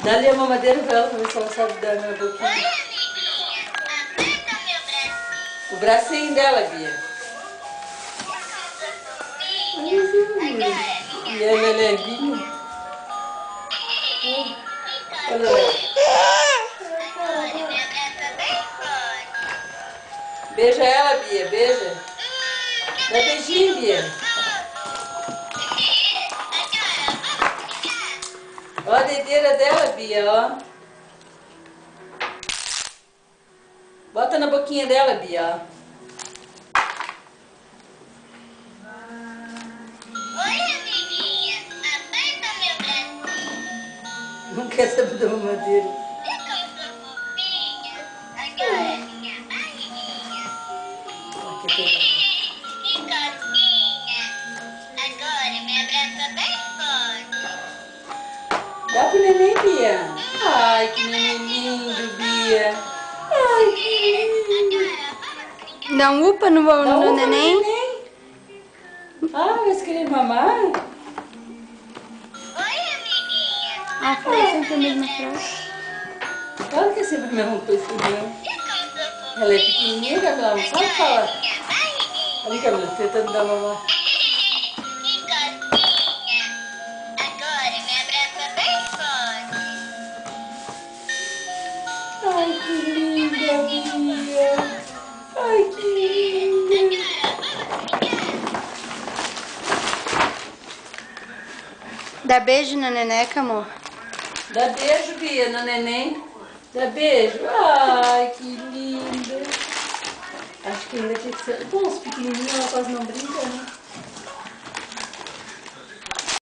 Dá ali a mamadeira pra ela, pra ver se ela sabe dar na boquinha. Oi, amiguinha. Aperta meu bracinho. O bracinho dela, Bia. Fofinha. Agora, E minha ela é levinha. Olha lá. Agora, me abraça bem forte. Beija ela, Bia, beija. Dá beijinho, Bia. Ó a dedeira dela, Bia, ó. Bota na boquinha dela, Bia, ó. Oi, amiguinha. Aperta meu bracinho. Não quer saber da mamadeira. Vê como eu sou fofinha. Agora, minha barriguinha. Ó, que coisa. Que cosquinha. Agora, me abraça bem forte. Dá pro neném, Bia. Ai, que neném lindo, Bia. Ai, que lindo. Agora, vamos brincar. Dá um upa no Dá uma no neném. Ah, vai querer mamar? Oi, amiguinha. Ah, foi sempre a mesma frase. Claro que é sempre a mesma coisa, né? Vê como eu sou fofinha. Ela é pequenininha, Camila, não sabe falar. Minha barriguinha. Ali, Camila, tentando dar mamar. Que cosquinha. Agora, me abraça bem forte. Ai, que linda, Bia. Ai, que linda. Dá beijo na neneca, amor. Dá beijo, Bia, no neném. Dá beijo. Ai, que linda. Acho que ainda tem que ser... Pô, os pequenininhos, ela quase não brinca, né?